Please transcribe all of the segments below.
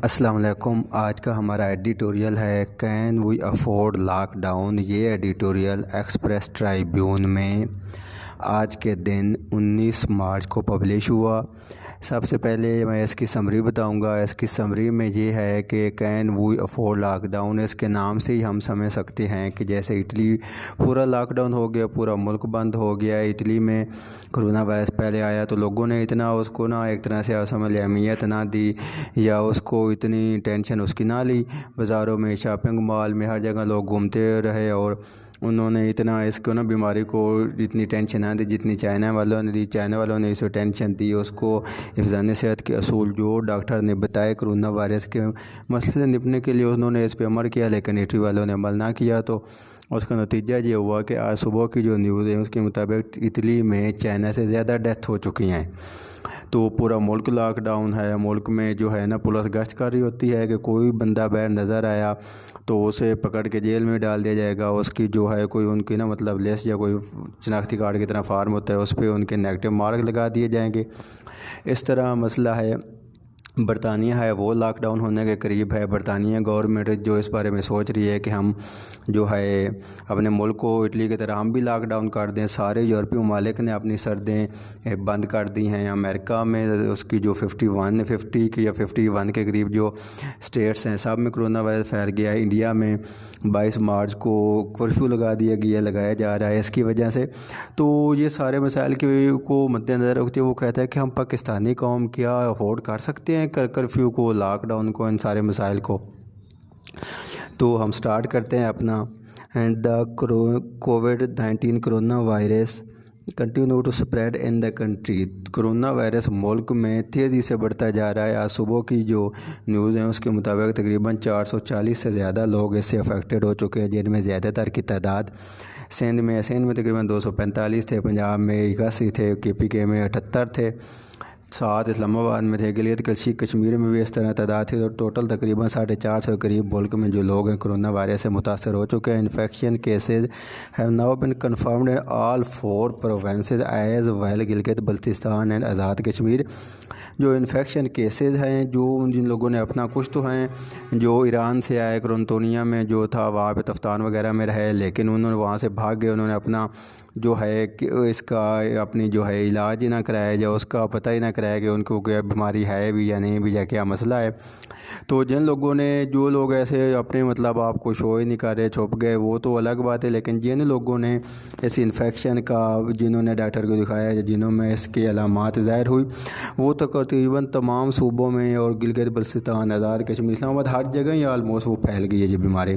السلام علیکم۔ آج کا ہمارا ایڈیٹوریل ہے can we afford lockdown. یہ ایڈیٹوریل ایکسپریس ٹرائبیون میں آج کے دن 19 مارچ کو پبلش ہوا۔ سب سے پہلے میں اس کی سمری بتاؤں گا۔ اس کی سمری میں یہ ہے کہ can we afford lockdown, اس کے نام سے ہی ہم سمجھ سکتے ہیں کہ جیسے اٹلی پورا لاک ڈاؤن ہو گیا، پورا ملک بند ہو گیا۔ اٹلی میں کرونا وائرس پہلے آیا تو لوگوں نے اتنا اس کو ایک طرح سے سمجھ اہمیت نہ دی یا اس کو اتنی ٹینشن اس کی نہ لی۔ بازاروں میں، شاپنگ مال میں، ہر جگہ لوگ گھومتے رہے اور انہوں نے اتنا اس کو بیماری کو اتنی ٹینشن نہ دی جتنی چائنا والوں نے دی۔ چائنا والوں نے اسے ٹینشن دی، اس کو حفظان صحت کے اصول جو ڈاکٹر نے بتائے کرونا وائرس کے مسئلے سے نپٹنے کے لیے انہوں نے اس پہ عمل کیا، لیکن اٹلی والوں نے عمل نہ کیا۔ تو اس کا نتیجہ یہ ہوا کہ آج صبح کی جو نیوز ہے اس کے مطابق اٹلی میں چائنا سے زیادہ ڈیتھ ہو چکی ہیں۔ تو پورا ملک لاک ڈاؤن ہے۔ ملک میں جو ہے پولیس گشت کر رہی ہوتی ہے کہ کوئی بندہ باہر نظر آیا تو اسے پکڑ کے جیل میں ڈال دیا جائے گا۔ اس کی جو ہے کوئی ان کی لسٹ یا کوئی شناختی کارڈ کی طرح فارم ہوتا ہے، اس پہ ان کے نیگیٹو مارک لگا دیے جائیں گے۔ اس طرح مسئلہ ہے۔ برطانیہ ہے وہ لاک ڈاؤن ہونے کے قریب ہے۔ برطانیہ گورنمنٹ جو اس بارے میں سوچ رہی ہے کہ ہم جو ہے اپنے ملک کو اٹلی کی طرح ہم بھی لاک ڈاؤن کر دیں۔ سارے یورپی ممالک نے اپنی سرحدیں بند کر دی ہیں۔ امریکہ میں اس کی جو 51 کے قریب جو اسٹیٹس ہیں سب میں کرونا وائرس پھیل گیا ہے۔ انڈیا میں 22 مارچ کو کرفیو لگایا جا رہا ہے اس کی وجہ سے۔ تو یہ سارے مسائل کو مد نظر رکھتے ہوئے وہ کہتا ہے کہ ہم پاکستانی قوم کیا افورڈ کر سکتے ہیں کرفیو کو، لاک ڈاؤن کو، ان سارے مسائل کو۔ تو ہم سٹارٹ کرتے ہیں اپنا۔ And the COVID-19 corona virus continue to spread in the country. Corona virus ملک میں تیزی سے بڑھتا جا رہا ہے۔ آج صبح کی جو نیوز ہے اس کے مطابق تقریباً 440 سے زیادہ لوگ اس سے افیکٹڈ ہو چکے ہیں، جن میں زیادہ تر کی تعداد سندھ میں تقریباً 245 تھے، پنجاب میں 81 تھے، KPK میں 78 تھے، 7 اسلام آباد میں تھے، گلیت کشمیر میں بھی اس طرح تعداد تھی۔ تو ٹوٹل تقریباً 450 کے قریب ملک میں جو لوگ ہیں کرونا وائرس سے متاثر ہو چکے ہیں۔ Infection cases have now been confirmed in all 4 provinces as well Gilgit Baltistan and Azad Kashmir. جو انفیکشن کیسز ہیں جن لوگوں نے اپنا کچھ تو ہیں جو ایران سے آئے، کرونتونیا میں جو تھا وہاں پہ تفتان وغیرہ میں رہے، لیکن انہوں نے وہاں سے بھاگ گئے، انہوں نے اپنا جو ہے اس کا اپنی جو ہے علاج ہی نہ کرایا یا اس کا پتہ ہی نہ کرایا کہ ان کو کیا بیماری ہے بھی یا نہیں بھی یا کیا مسئلہ ہے۔ تو جو لوگ ایسے اپنے آپ کو شو ہی نہیں کر رہے، چھپ گئے، وہ تو الگ بات ہے، لیکن جن لوگوں نے اس انفیکشن کا جنہوں نے ڈاکٹر کو دکھایا یا جنہوں میں اس کی علامات ظاہر ہوئی، وہ تقریباً تمام صوبوں میں اور گلگت بلتستان، آزاد کشمیر، اسلام آباد، ہر جگہ ہی آلموسٹ وہ پھیل گئی ہے یہ بیماری۔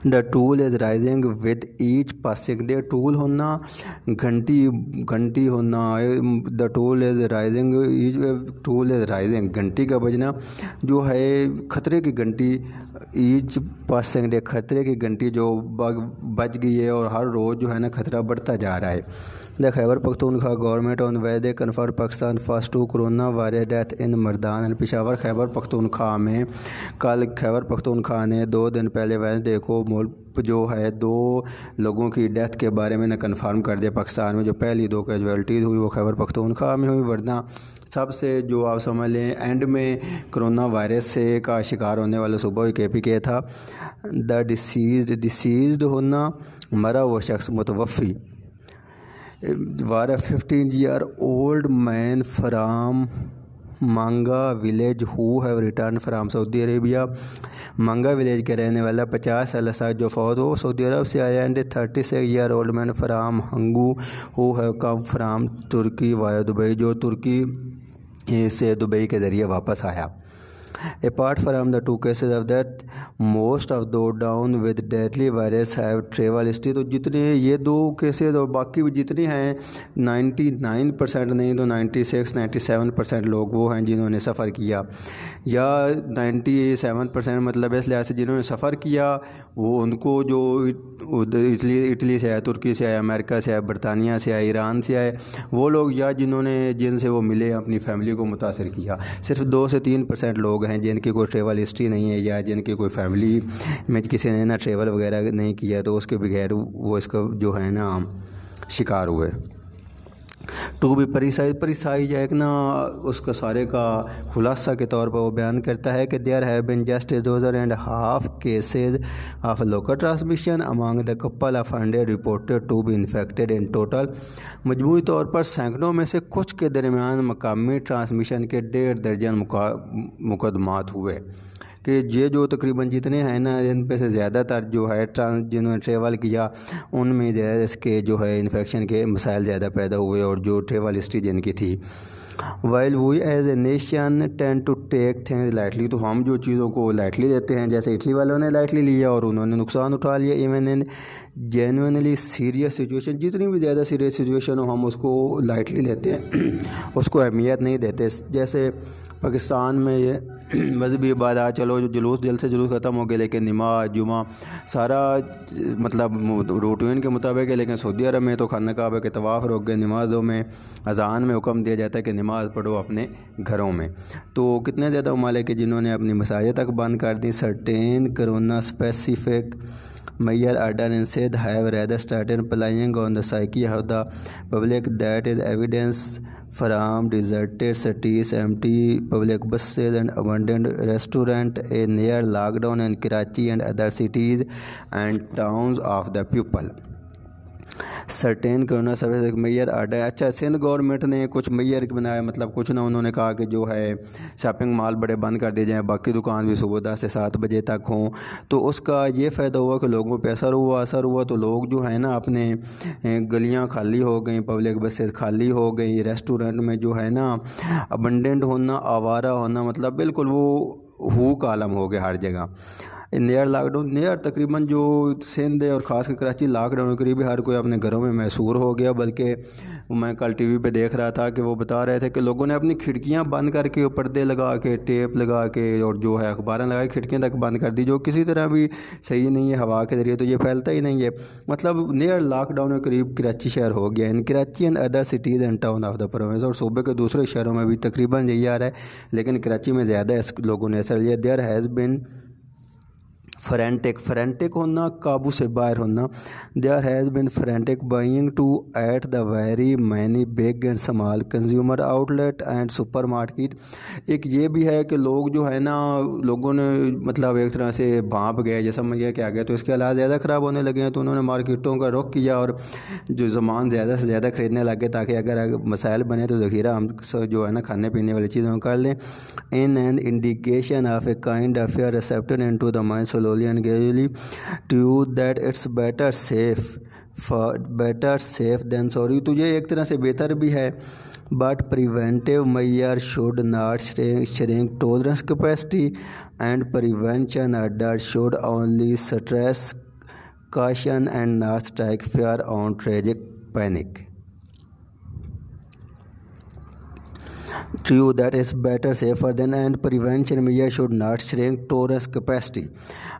The toll is rising with each passing day. Toll ہونا گھنٹی ہونا، دا ٹول از رائزنگ گھنٹی کا بجنا جو ہے خطرے کی گھنٹی، ایچ پاسنگ ڈے خطرے کی گھنٹی جو بج گئی ہے اور ہر روز جو ہے خطرہ بڑھتا جا رہا ہے۔ The Khyber Pakhtunkhwa government on ویڈے confirmed Pakistan first 2 corona virus death in Mardan and Peshawar. Khyber Pakhtunkhwa میں کل خیبر پختونخوا نے 2 دن پہلے ویڈنسڈے کو ملک جو ہے 2 لوگوں کی ڈیتھ کے بارے میں کنفرم کر دیا۔ پاکستان میں جو پہلی 2 کیجویلٹیز ہوئی وہ خیبر پختونخوا میں ہوئی، ورنہ سب سے جو آپ سمجھ لیں اینڈ میں کرونا وائرس سے کا شکار ہونے والا صوبہ KPK تھا۔ دا ڈیسیزڈ ہونا مرا وہ شخص متوفی وار 15 year old man from مانگا village who have return from Saudi Arabia. مانگا ولیج کے رہنے والا 50 سالہ شخص جو فوت ہو سعودی عرب سے آیا۔ And 36 year old man from Hangu who have come from ترکی وائر دبئی، جو ترکی سے دبئی کے ذریعے واپس آیا۔ Apart from the 2 cases of death, most of those down with deadly virus have travel history۔ تو جتنے یہ 2 کیسز اور باقی بھی جتنے ہیں 99% نہیں تو 96-97% لوگ وہ ہیں جنہوں نے سفر کیا، یا 97% مطلب اس لحاظ سے جنہوں نے سفر کیا وہ ان کو جو اٹلی سے آئے، ترکی سے آئے، امریکہ سے آئے، برطانیہ سے آئے، ایران سے آئے، وہ لوگ یا جن سے وہ ملے اپنی فیملی کو متاثر کیا۔ صرف 2 سے 3% لوگ ہیں جن کی کوئی ٹریول ہسٹری نہیں ہے یا جن کی کوئی فیملی میں کسی نے ٹریول وغیرہ نہیں کیا، تو اس کے بغیر وہ اس کا جو ہے شکار ہوئے۔ ٹو بی پریسائز ایک نا اس کا سارے کا خلاصہ کے طور پر وہ بیان کرتا ہے کہ there have been just 2.5 cases of local transmission among the couple of 100 reported to be infected in total. مجموعی طور پر سینکڑوں میں سے کچھ کے درمیان مقامی ٹرانسمیشن کے 1.5 درجن مقدمات ہوئے کہ یہ جو تقریباً جتنے ہیں نا ان پہ سے زیادہ تر جو ہے جنہوں نے ٹریول کیا ان میں اس کے جو ہے انفیکشن کے مسائل زیادہ پیدا ہوئے اور جو ٹریول ہسٹری جن کی تھی. While we as a nation tend to take things lightly, تو ہم جو چیزوں کو لائٹلی لیتے ہیں جیسے اٹلی والوں نے لائٹلی لیا اور انہوں نے نقصان اٹھا لیا. Even in genuinely serious situation, جتنی بھی زیادہ سیریس سچویشن ہو ہم اس کو لائٹلی لیتے ہیں، اس کو اہمیت نہیں دیتے. جیسے پاکستان میں یہ مذہبی عبادات، چلو جو جلوس جلد سے جلوس ختم ہو گئے لیکن نماز جمعہ سارا مطلب روٹین کے مطابق ہے، لیکن سعودی عرب میں تو خانہ کعبہ کے طواف روک گئے. نمازوں میں اذان میں حکم دیا جاتا ہے کہ نماز پڑھو اپنے گھروں میں. تو کتنے زیادہ ممالک ہیں جنہوں نے اپنی مساجد تک بند کر دی. Certain corona specific mayor ordinances have rather started playing on the psyche of the public. That is evidence from deserted cities, empty public buses and abandoned restaurants, a near lockdown in Karachi and other cities and towns of the people. Certain corona service mayor order, اچھا Sindh government نے کچھ mayor بنایا، مطلب کچھ نہ انہوں نے کہا کہ جو ہے شاپنگ مال بڑے بند کر دیے جائیں، باقی دکان بھی صبح 10 سے 7 بجے تک ہوں. تو اس کا یہ فائدہ ہوا کہ لوگوں پہ اثر ہوا تو لوگ جو ہے نا اپنے گلیاں خالی ہو گئیں، پبلک بسیں خالی ہو گئیں، ریسٹورنٹ میں جو ہے نا ابنڈنٹ ہونا، آوارہ ہونا، مطلب بالکل وہ کا عالم ہو گیا ہر جگہ. نیئر لاک ڈاؤن، نیئر تقریباً جو سندھ اور خاص کر کراچی لاک ڈاؤن کے قریب ہر کوئی اپنے گھروں میں محصور ہو گیا. بلکہ میں کل ٹی وی پہ دیکھ رہا تھا کہ وہ بتا رہے تھے کہ لوگوں نے اپنی کھڑکیاں بند کر کے، پردے لگا کے، ٹیپ لگا کے اور جو ہے اخباریں لگا کے کھڑکیاں تک بند کر دی، جو کسی طرح بھی صحیح نہیں ہے. ہوا کے ذریعے تو یہ پھیلتا ہی نہیں ہے. مطلب نیئر لاک ڈاؤن کے قریب کراچی شہر ہو گیا. In Karachi and other cities and town of the province, اور صوبے کے دوسرے شہروں میں بھی تقریباً یہی آ رہا ہے، لیکن کراچی میں زیادہ لوگوں نے اثر لیا. دیر ہیز بن فرینٹک ہونا، قابو سے باہر ہونا. There has been frantic buying to at the very many big and small consumer outlet and supermarket. ایک یہ بھی ہے کہ لوگ جو ہے نا لوگوں نے مطلب ایک طرح سے بھانپ گئے، جیسا سمجھ گیا کہ آ گیا، تو اس کے حالات زیادہ خراب ہونے لگے ہیں. تو انہوں نے مارکیٹوں کا رخ کیا اور جو سامان زیادہ سے زیادہ خریدنے لگے تاکہ اگر مسائل بنے تو ذخیرہ ہم جو ہے نا کھانے پینے والی چیزوں کر لیں. In an indication of a kind of fear respected into the mind slowly and gradually to that it's better safe than sorry. تو یہ ایک طرح سے بہتر بھی ہے. But preventive measures should not shrink tolerance capacity, and prevention orders should only stress caution and not strike fear on tragic panic. True that is better safer than, and prevention measures should not shrink tolerance capacity,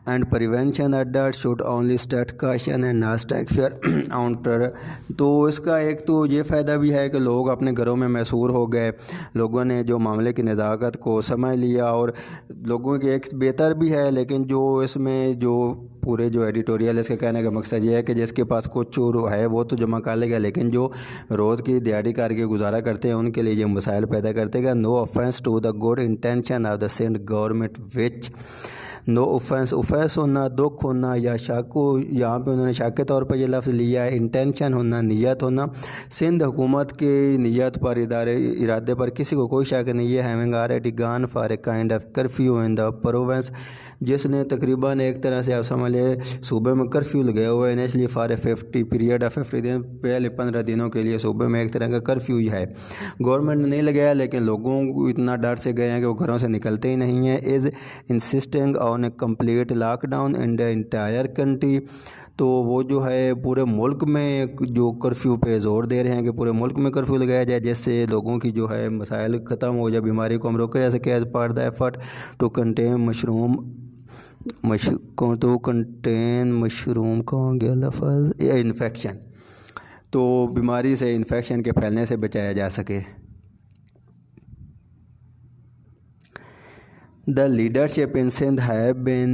and prevention orders should only state caution and not strike fear on terror. تو اس کا ایک تو یہ فائدہ بھی ہے کہ لوگ اپنے گھروں میں محصور ہو گئے، لوگوں نے جو معاملے کی نزاکت کو سمجھ لیا، اور لوگوں کے ایک بہتر بھی ہے. لیکن جو اس میں جو پورے جو ایڈیٹوریل اس کے کہنے کا مقصد یہ ہے کہ جس کے پاس کچھ ہے وہ تو جمع کر لے گا، لیکن جو روز کی دیہڑی کر کے گزارا کرتے ہیں ان کے لیے یہ مسائل پیدا کرتے گا. نو offense to the good intention of the Sindh government which no offense ہونا، دکھ ہونا یا شک ہو، یہاں پہ انہوں نے شک کے طور پر یہ لفظ لیا ہے. انٹینشن ہونا، نیت ہونا. سندھ حکومت کی نیت پر، ارادے پر کسی کو کوئی شک نہیں ہے. Having already gone for a kind of curfew in the province، جس نے تقریباً ایک طرح سے آپ سمجھ لیں صوبے میں کرفیو لگایا ہوا ہے. انیشلی فار 50 پیریڈ آف 50 دن، پہلے 15 دنوں کے لیے صوبے میں ایک طرح کا کرفیو ہے. گورنمنٹ نے نہیں لگایا لیکن لوگوں کو اتنا ڈر سے گئے ہیں کہ وہ گھروں سے نکلتے ہی نہیں ہیں. Is insisting on a complete lockdown in the entire country. تو وہ جو ہے پورے ملک میں جو کرفیو پہ زور دے رہے ہیں کہ پورے ملک میں کرفیو لگایا جائے، جس سے لوگوں کی جو ہے مسائل ختم ہو جائے، بیماری کو ہم روکا جا سکے. As part the effort to contain mushroom کہاں گیا لفظ انفیکشن، تو بیماری سے، انفیکشن کے پھیلنے سے بچایا جا سکے. The leadership in Sindh have been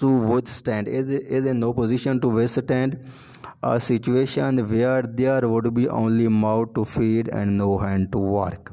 withstand is in no position to withstand a situation where there would be only mouth to feed and no hand to work।